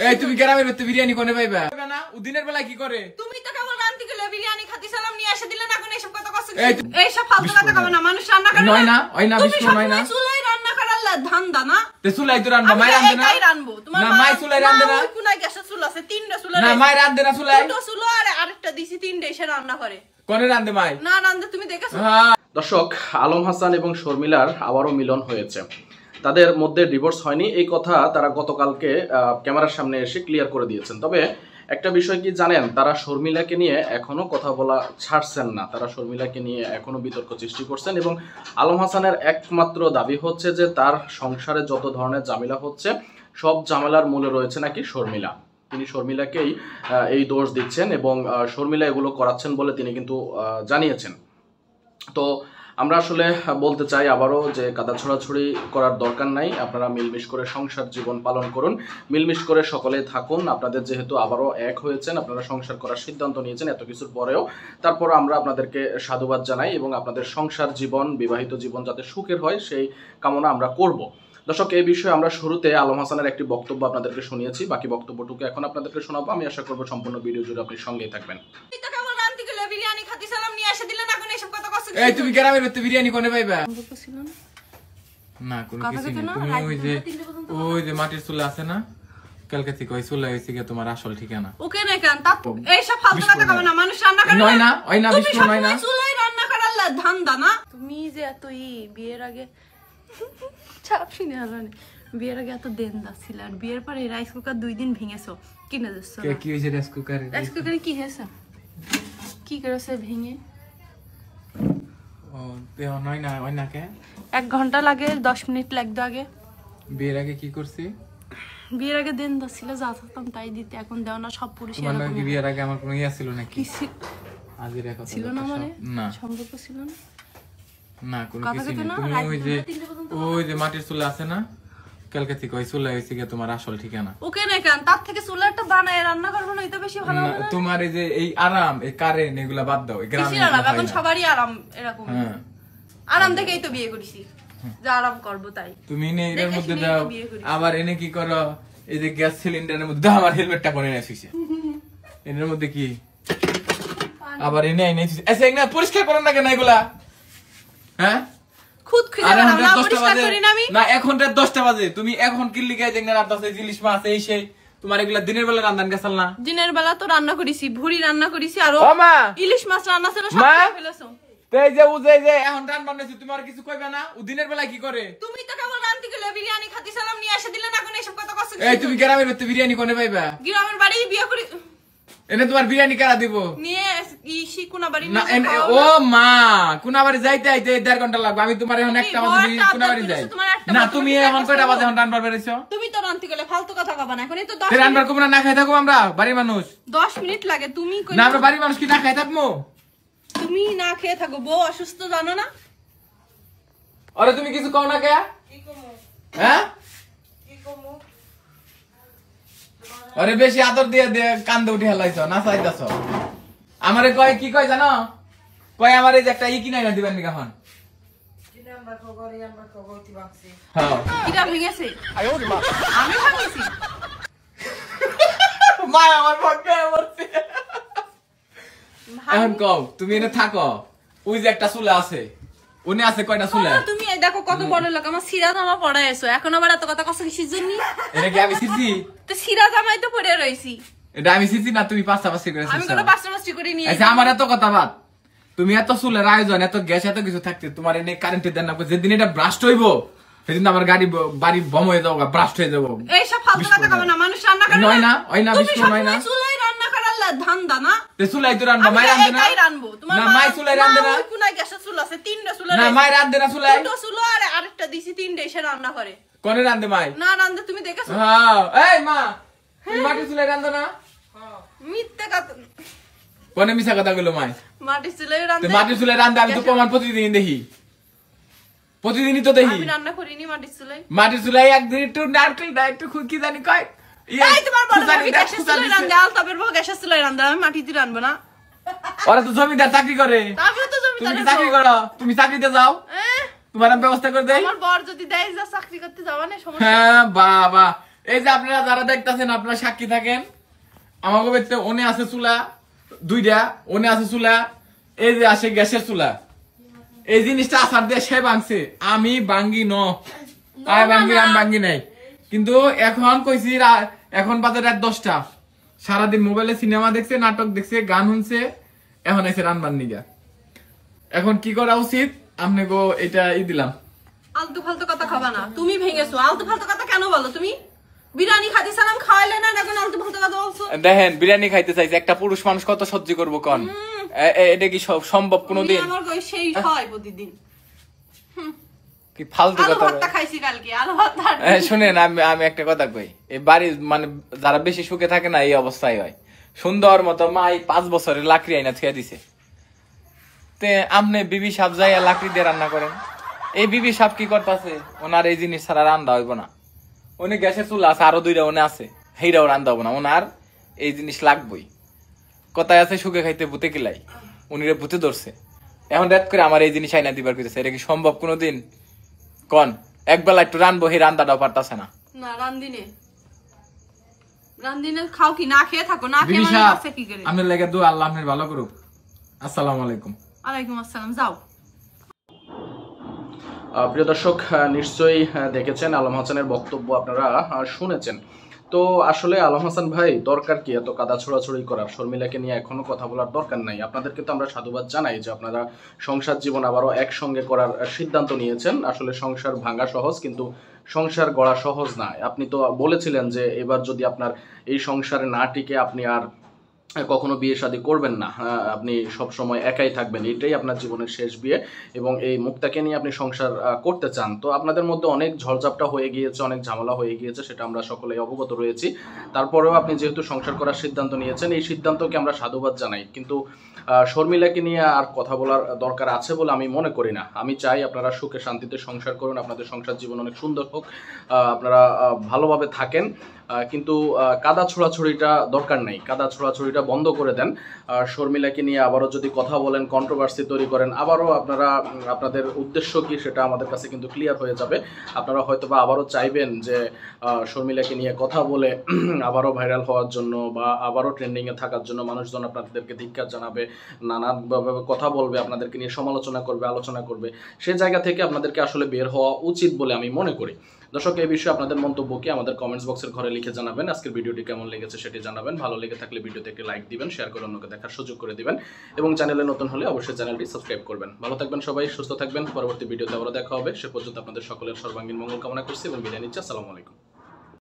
এই তুমি গ্রামের মধ্যে বিরিয়ানি কোনে পাইবা না? দিনের বেলা কি করে? তুমি তো কেবল রান্তি গেলে বিরিয়ানি খাতি সালাম নিয়ে এসে দিলে না কোন এসব কথা কষ্ট। এই সব ফালতু কথা কবে না, মানুষ রান্না করে নয় না, ওই না বিষ্ণু নয় না। চুলাই রান্না করার ধান্দা না? তে চুলাই তো রান্না, মাই রান্ধে না? তাই রান্নবো। তোমার না মাই চুলাই রান্ধে না? কোনায় গ্যাসের চুলা আছে, তিনটা চুলা। না মাই রান্ধে না চুলাই? দুটো চুলা আর আরেকটা দিছি, তিনটা এসে রান্না করে। কোনে রান্ধে মাই? না রান্ধে তুমি দেখেছো? দর্শক, আলম হাসান এবং শর্মিলার আবারও মিলন হয়েছে। তাদের মধ্যে ডিভোর্স হয়নি, এই কথা তারা গতকালকে ক্যামেরার সামনে এসে ক্লিয়ার করে দিয়েছেন। তবে একটা বিষয় কি জানেন, তারা শর্মিলাকে নিয়ে এখনো কথা বলা ছাড়ছেন না। তারা শর্মিলাকে নিয়ে এখনো বিতর্ক সৃষ্টি করছেন এবং আলম হাসানের একমাত্র দাবি হচ্ছে যে তার সংসারে যত ধরনের ঝামেলা হচ্ছে সব ঝামেলার মূলে রয়েছে নাকি শর্মিলা। তিনি শর্মিলাকেই এই দোষ দিচ্ছেন এবং শর্মিলা এগুলো করাচ্ছেন বলে তিনি কিন্তু জানিয়েছেন। তো আমরা আসলে বলতে চাই আবারও যে কাদা ছোড়াছুড়ি করার দরকার নাই। আপনারা মিলমিশ করে সংসার জীবন পালন করুন, মিলমিশ করে সকলে থাকুন। আপনাদের যেহেতু আবারও এক হয়েছেন, আপনারা সংসার করার সিদ্ধান্ত নিয়েছেন এত কিছুর পরেও, তারপর আমরা আপনাদেরকে সাধুবাদ জানাই এবং আপনাদের সংসার জীবন, বিবাহিত জীবন যাতে সুখের হয় সেই কামনা আমরা করব। দর্শক, এই বিষয়ে আমরা শুরুতে আলম হাসানের একটি বক্তব্য আপনাদেরকে শুনিয়েছি, বাকি বক্তব্যটুকু এখন আপনাদেরকে শোনাবো। আমি আশা করবো সম্পূর্ণ ভিডিও জুড়ে আপনি সঙ্গেই থাকবেন। বিরিয়ানি খাতি সালাম নিয়ে এসে দিলে না কোন এসব কথা কষ্ট। এই তুমি গ্রামের মধ্যে বিরিয়ানি কোনে পাইবা? না কোন কিছু না। তুমি ওই যে মাটির চুলা আছে না, কালকে থেকে ওই চুলা হইছে গিয়ে তোমার আসল ঠিকানা। ওকে না কেন তা এই সব ফালতু কথা কবে না, মানুষ রান্না করে নয় না, ওই না বিষ্ণু নয় না। চুলাই রান্না করার ধান্দা না? তুমি যে এত বিয়ের আগে চাপ শুনে হলো না, বিয়ের আগে এত দেনদা ছিল আর বিয়ের পরে রাইস কুকার 2 দিন ভেঙেছো, কিনে দিচ্ছ। কি হইছে রাইস কুকারে? রাইস কুকারে কি হয়েছে, কি করেছে ভেঙে? ও দেও নয় না, ওই না কে 1 ঘন্টা লাগে, 10 মিনিট লাগতো আগে। বিয়ের আগে কি করছি? বিয়ের আগে দেনদা ছিল, যা থাকতাম তাই দিতে, এখন দেও না। সব পুরুষ মানে কি বিয়ের আগে আমার কোনো ইয়া ছিল নাকি? আজির কথা ছিল না, মানে না সম্পর্ক ছিল না, না কোনো কিছু না। তুমি ওই যে মাটির চুলা আছে না, কালকে থেকে ওই চুলা হইছে গিয়ে তোমার আসল ঠিকানা। ওকে না কেন তার থেকে চুলাটা বানায় রান্না করবো না, এটা বেশি ভালো হবে না? তোমার এই যে এই আরাম, এই কারেন্ট এগুলা বাদ দাও। এই গ্রামে এখন সবারই আরাম এরকম, আরাম দেখেই তো বিয়ে করেছি, যা আরাম করবো তাই। তুমি এনে এর মধ্যে দাও, আবার এনে কি করো, এই যে গ্যাস সিলিন্ডারের মধ্যে দাও আমার হেলমেটটা পরে নিয়েছিস, এর মধ্যে কি আবার এনে এনেছিস। আচ্ছা এগুলা পরিষ্কার করেন না কেন এগুলা? হ্যাঁ খুদ খুঁজে না পরিষ্কার করি না আমি। না এখন রাত 10টা বাজে, তুমি এখন কি লিখে দেখনা রাত 10 ইলিশ মাছ এই সেই, তোমার এগুলা দিনের বেলা রান্নান গেছাল না? দিনের বেলা তো রান্না করেছি, ভুড়ি রান্না করেছি, আর ইলিশ মাছ রান্না ছিল, সব খেয়ে ফেলেছো। এই যে উজে যে এখন রান বানাইছো, তুমি আর কিছু কইবে না? ও দিনের বেলা কি করে? তুমি তো কেবল রান্তি গেলে বিরিয়ানি খাতি সালাম নিয়ে এসে দিলে না কোন এসব কথা কষ্ট। এই তুমি গ্রামের মধ্যে বিরিয়ানি কোনে পাইবা? গ্রামের বাড়ি বিয়ে করি, এনে তোমার বিরিয়ানি কারা দিব? নিয়ে ইসি কোনা বাড়ি না। ও মা, কোনা বাড়ি যাইতে আইতে 1.5 ঘন্টা লাগবে। আমি তোমার এখন একটা বাজে কোনা বাড়ি যাই না। তুমি এখন কয়টা বাজে এখন রান্নার বেরিয়েছো? তুমি তো রান্তি গেলে ফালতু কথা কবা না, এখন এই তো 10 রান্নার কম না খাই থাকো আমরা বাড়ির মানুষ? 10 মিনিট লাগে। তুমি না আমরা বাড়ির মানুষ কি না খাই থাকবো? তুমি না খেয়ে থাকো, বউ অসুস্থ জানো না? আরে তুমি কিছু কও না কে? কি কমু? হ্যাঁ কি কমু? আরে বেশি আদর দিয়ে দিয়ে কান্দে উঠে হেলাইছো, না চাইতাছো। আমারে কয় কি কয় জানো? কয় আমারে যে একটা ই কিনাই না দিবেন নি এখন? হ্যাঁ কিটা ভেঙেছে? আমি ভাঙিছি। মা আমার পক্ষে মরছে। এখন কও তুমি এনে থাকো, ওই যে একটা চুলা আছে, উনি আছে কয়টা চুলা? তুমি এই দেখো কত বড় লোক, আমার সিরা জামা পড়ায় এসো, এখন আবার এত কথা কষ্ট কিসের জন্য? এটা কি আমি সিসি? তো সিরা জামাই তো পরে রইছি। এটা আমি সিসি না তুমি পাঁচটা করেছিস? আমি কোনো পাঁচটা করে নিয়ে। আচ্ছা আমার এত কথা বাদ, তুমি এত চুলের আয়োজন, এত গ্যাস, এত কিছু থাকতে তোমার এনে কারেন্ট দেন না, যেদিন এটা ব্রাস্ট হইব সেদিন আমার বাড়ি বম হয়ে যাবো, ব্রাস্ট হয়ে যাবো। এই সব ফালতু কথা কবে না, মানুষ রান্না করে নয় না, ওই না বিষ্ণু নয় না। চুলাই রান্না করার ধান্দা না? তে চুলাই তো রান্না, মাই রান্ধে না? তাই রান্নবো। তোমার না মাই চুলাই রান্ধে না? কোনায় গ্যাসের চুলা আছে, তিনটা চুলা। না মাই রান্ধে না চুলাই? দুটো চুলা আর আরেকটা দিছি, তিনটা এসে রান্না করে। কোনে রান্ধে মাই? না রান্ধে তুমি দেখেছো? হ্যাঁ। এই মা, তুমি মাটির চুলাই রান্ধে না? হ্যাঁ। মিথ্যা কথা কোনে মিছা কথা কইলো মাই? মাটির চুলাই রান্ধে। মাটির চুলাই রান্ধে আমি তো প্রমাণ প্রতিদিন দেখি, প্রতিদিনই তো দেখি। আমি রান্না করিনি মাটির চুলাই। মাটির চুলাই একদিন একটু নারকেল না একটু কি জানি কয়, এই তোমার বড় ভাবি গ্যাসের চুলাই রান্ধে, আলতাপের বউ গ্যাসের চুলাই রান্ধে, আমি মাটিতে রান্ধবো না। ওরা তো জমিদার চাকরি করে। আমিও তো জমিদার। তুমি চাকরি করো, তুমি চাকরিতে যাও, তোমার আমি ব্যবস্থা করে দেই। আমার বর যদি দেয় যা চাকরি করতে যাওয়া না সমস্যা। হ্যাঁ বাবা, এই যে আপনারা যারা দেখতেছেন আপনারা সাক্ষী থাকেন, আমাকে বেচতে ওনে আছে চুলা 2টা, ওনে আছে চুলা, এই যে আসে গ্যাসের চুলা। এই জিনিসটা আসার দিয়ে সে ভাঙছে, আমি ভাঙ্গি আমি ভাঙ্গি নাই। কিন্তু এখন কইছি এখন বাজে রাত 10টা, সারাদিন মোবাইলে সিনেমা দেখছে, নাটক দেখছে, গান শুনছে, এখন এসে রান্নার নিগা। এখন কি করা উচিত আপনি গো এটা দিলাম। আলতু ফালতু কথা খাবা না, তুমি ভেঙেছো। আলতু ফালতু কথা কেন বলো তুমি? বিরিয়ানি খাইতে সালাম খাওয়াইলে না, এখন আলতু ফালতু কথা বলছো। দেখেন বিরিয়ানি খাইতে চাইছে, একটা পুরুষ মানুষ কত সহ্য করবো কোন? এটা কি সম্ভব কোনোদিন? আমার কই সেই হয় প্রতিদিন। কি ফালতু আলু কথা ভর্তা খাইছি কালকে, আলু ভর্তা। শুনেন আমি একটা কথা কই, এই বাড়ি মানে যারা বেশি সুখে থাকে না এই অবস্থায় হয়। সুন্দর মতো মা 5 বছরের লাকড়ি আইনা থুয়া দিছে, তে আপনি বিবি সাপ যাইয়া লাকড়ি দিয়ে রান্না করেন। এই বিবি সাপ কি করতেছে, ওনার এই জিনিস ছাড়া রান্না হইব না। উনি গ্যাসের চুলা আছে, আরো 2টা ওনে আছে, সেইটাও রান্না হবো না, ওনার এই জিনিস লাগবই। কথায় আছে সুখে খাইতে ভূতে কিলাই, উনিরে ভূতে ধরছে। এখন রাত করে আমার এই জিনিস আইনা দিবার কইতেছে, এটা কি সম্ভব কোনোদিন কোন? একবেলা একটু রানবো, সেই রান্নাটাও পারতাছে না। না রান্দিনে খাও কি না খেয়ে থাকো, না খেয়ে মানে আছে কি করে? আমি লেগে দোয়া, আল্লাহ আপনার ভালো করুক। আসসালামু আলাইকুম। ওয়ালাইকুম আসসালাম। যাও। প্রিয় দর্শক, নিশ্চয়ই দেখেছেন আলম হাসানের বক্তব্য, আপনারা শুনেছেন। তো আসলে আলম হাসান ভাই দরকার কি এত কাদা ছোড়াছড়ি করার? শর্মিলাকে নিয়ে এখনো কথা বলার দরকার নাই। আপনাদেরকে তো আমরা সাধুবাদ জানাই যে আপনারা সংসার জীবন আবারও একসঙ্গে করার সিদ্ধান্ত নিয়েছেন। আসলে সংসার ভাঙা সহজ, কিন্তু সংসার গড়া সহজ না। আপনি তো বলেছিলেন যে এবার যদি আপনার এই সংসারে না টিকে আপনি আর কখনো বিয়ে শাদী করবেন না, আপনি সব সময় একাই থাকবেন, এটাই আপনার জীবনের শেষ বিয়ে এবং এই মুক্তাকে নিয়ে আপনি সংসার করতে চান। তো আপনাদের মধ্যে অনেক ঝড়ঝাপটা হয়ে গিয়েছে, অনেক ঝামেলা হয়ে গিয়েছে, সেটা আমরা সকলেই অবগত রয়েছি। তারপরেও আপনি যেহেতু সংসার করার সিদ্ধান্ত নিয়েছেন, এই সিদ্ধান্তকে আমরা সাধুবাদ জানাই। কিন্তু শর্মিলাকে নিয়ে আর কথা বলার দরকার আছে বলে আমি মনে করি না। আমি চাই আপনারা সুখে শান্তিতে সংসার করুন, আপনাদের সংসার জীবন অনেক সুন্দর হোক, আপনারা ভালোভাবে থাকেন। কিন্তু কাদা ছোড়াছড়িটা দরকার নেই, কাদা ছোড়াছড়িটা বন্ধ করে দেন। শর্মিলাকে নিয়ে আবারও যদি কথা বলেন, কন্ট্রোভার্সি তৈরি করেন, আবারও আপনারা আপনাদের উদ্দেশ্য কি সেটা আমাদের কাছে কিন্তু ক্লিয়ার হয়ে যাবে। আপনারা হয়তো বা আবারও চাইবেন যে শর্মিলাকে নিয়ে কথা বলে আবারও ভাইরাল হওয়ার জন্য বা আবারও ট্রেন্ডিংয়ে থাকার জন্য মানুষজন আপনাদেরকে ধিক্কার জানাবে, নানানভাবে কথা বলবে, আপনাদেরকে নিয়ে সমালোচনা করবে, আলোচনা করবে। সেই জায়গা থেকে আপনাদেরকে আসলে বের হওয়া উচিত বলে আমি মনে করি। দর্শক, এই বিষয়ে আপনাদের মন্তব্য কি আমাদের কমেন্টস বক্সের ঘরে লিখে জানাবেন। আজকের ভিডিওটি কেমন লেগেছে সেটি জানাবেন। ভালো লেগে থাকলে ভিডিওতে একটি লাইক দিবেন, শেয়ার করে অন্যকে দেখার সুযোগ করে দিবেন এবং চ্যানেলে নতুন হলে অবশ্যই চ্যানেলটি সাবস্ক্রাইব করবেন। ভালো থাকবেন সবাই, সুস্থ থাকবেন। পরবর্তী ভিডিওতে আবার দেখা হবে। সে পর্যন্ত আপনাদের সকলের সর্বাঙ্গীন মঙ্গল কামনা করছি এবং বিদায় নিচ্ছি। আসসালামু আলাইকুম।